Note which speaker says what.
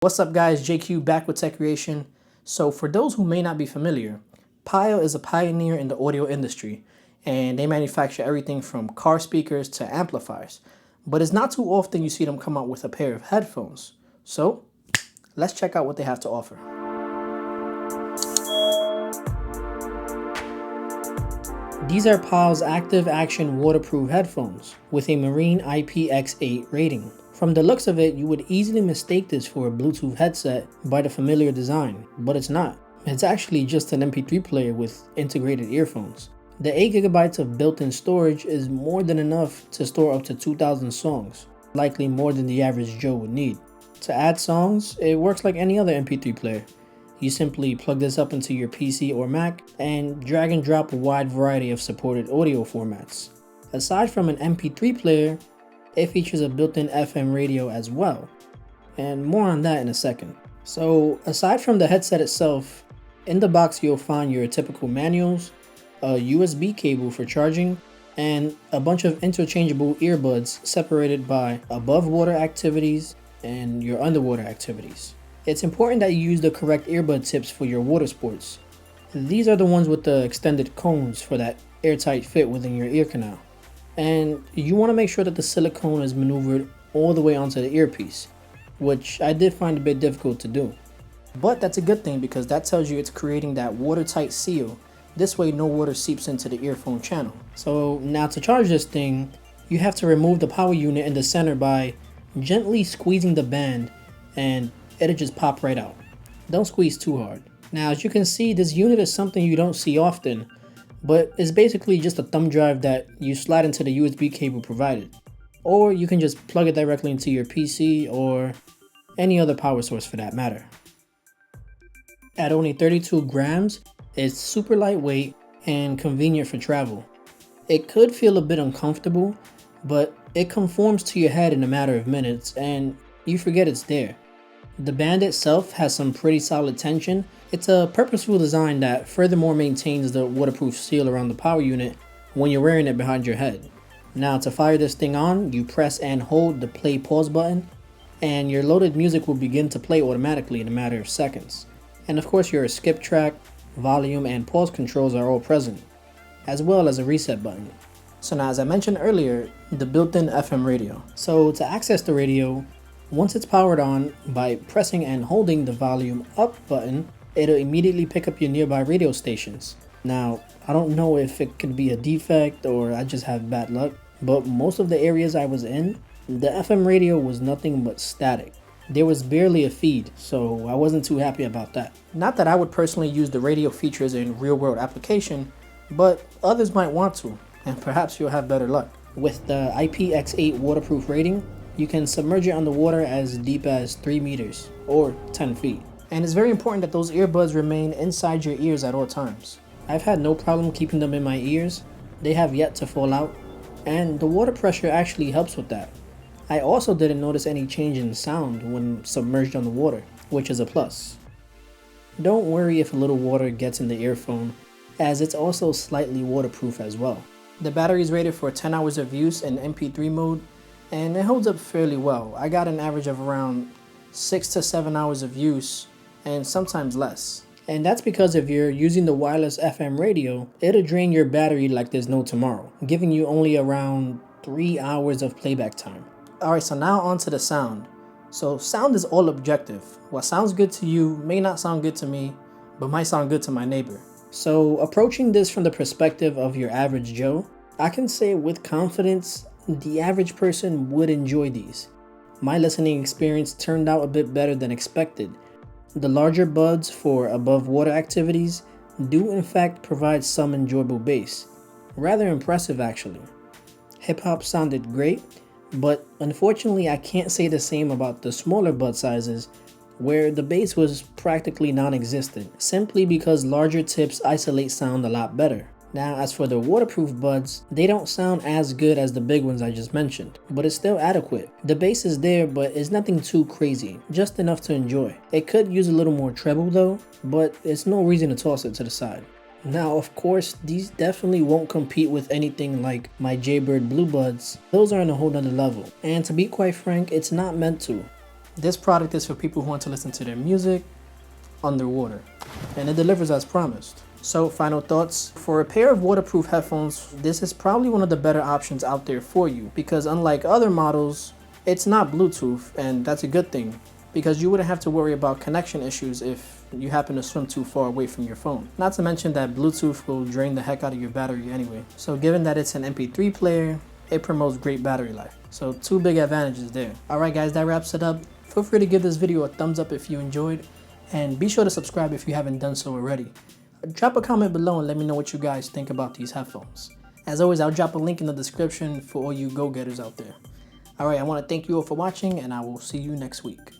Speaker 1: What's up guys, JQ back with Tech Creation. So for those who may not be familiar, Pyle is a pioneer in the audio industry and they manufacture everything from car speakers to amplifiers. But it's not too often you see them come out with a pair of headphones. So let's check out what they have to offer. These are Pyle's active action waterproof headphones with a Marine IPX8 rating. From the looks of it, you would easily mistake this for a Bluetooth headset by the familiar design, but it's not. It's actually just an MP3 player with integrated earphones. The 8GB of built-in storage is more than enough to store up to 2,000 songs, likely more than the average Joe would need. To add songs, it works like any other MP3 player. You simply plug this up into your PC or Mac and drag and drop a wide variety of supported audio formats. Aside from an MP3 player, it features a built-in FM radio as well, and more on that in a second. So aside from the headset itself, in the box you'll find your typical manuals, a USB cable for charging, and a bunch of interchangeable earbuds separated by above water activities and your underwater activities. It's important that you use the correct earbud tips for your water sports. These are the ones with the extended cones for that airtight fit within your ear canal. And you want to make sure that the silicone is maneuvered all the way onto the earpiece, which I did find a bit difficult to do. But that's a good thing because that tells you it's creating that watertight seal. This way no water seeps into the earphone channel. So now to charge this thing, you have to remove the power unit in the center by gently squeezing the band and it'll just pop right out. Don't squeeze too hard. Now as you can see, this unit is something you don't see often, but it's basically just a thumb drive that you slide into the USB cable provided. Or you can just plug it directly into your PC or any other power source for that matter. At only 32 grams, it's super lightweight and convenient for travel. It could feel a bit uncomfortable, but it conforms to your head in a matter of minutes and you forget it's there. The band itself has some pretty solid tension. It's a purposeful design that furthermore maintains the waterproof seal around the power unit when you're wearing it behind your head. Now to fire this thing on, you press and hold the play pause button and your loaded music will begin to play automatically in a matter of seconds. And of course your skip track, volume and pause controls are all present, as well as a reset button. So now as I mentioned earlier, the built-in FM radio. So to access the radio, once it's powered on, by pressing and holding the volume up button, it'll immediately pick up your nearby radio stations. Now, I don't know if it could be a defect or I just have bad luck, but most of the areas I was in, the FM radio was nothing but static. There was barely a feed, so I wasn't too happy about that. Not that I would personally use the radio features in real-world application, but others might want to, and perhaps you'll have better luck. With the IPX8 waterproof rating, you can submerge it underwater as deep as 3 meters or 10 feet. And it's very important that those earbuds remain inside your ears at all times. I've had no problem keeping them in my ears. They have yet to fall out, and the water pressure actually helps with that. I also didn't notice any change in sound when submerged underwater, which is a plus. Don't worry if a little water gets in the earphone, as it's also slightly waterproof as well. The battery is rated for 10 hours of use in MP3 mode, and it holds up fairly well. I got an average of around 6 to 7 hours of use, and sometimes less. And that's because if you're using the wireless FM radio, it'll drain your battery like there's no tomorrow, giving you only around 3 hours of playback time. Alright, so now on to the sound. So sound is all objective. What sounds good to you may not sound good to me, but might sound good to my neighbor. So approaching this from the perspective of your average Joe, I can say with confidence, the average person would enjoy these. My listening experience turned out a bit better than expected. The larger buds for above water activities do in fact provide some enjoyable bass. Rather impressive actually. Hip hop sounded great, but unfortunately I can't say the same about the smaller bud sizes where the bass was practically non-existent, simply because larger tips isolate sound a lot better. Now as for the waterproof buds, they don't sound as good as the big ones I just mentioned, but it's still adequate. The bass is there, but it's nothing too crazy, just enough to enjoy. It could use a little more treble though, but it's no reason to toss it to the side. Now of course, these definitely won't compete with anything like my Jaybird Blue Buds. Those are on a whole nother level, and to be quite frank, it's not meant to. This product is for people who want to listen to their music underwater, and it delivers as promised. So final thoughts, for a pair of waterproof headphones, this is probably one of the better options out there for you, because unlike other models, it's not Bluetooth, and that's a good thing, because you wouldn't have to worry about connection issues if you happen to swim too far away from your phone. Not to mention that Bluetooth will drain the heck out of your battery anyway. So given that it's an MP3 player, it promotes great battery life. So 2 big advantages there. Alright guys, that wraps it up. Feel free to give this video a thumbs up if you enjoyed, and be sure to subscribe if you haven't done so already. Drop a comment below and let me know what you guys think about these headphones. As always, I'll drop a link in the description for all you go-getters out there. Alright, I want to thank you all for watching, and I will see you next week.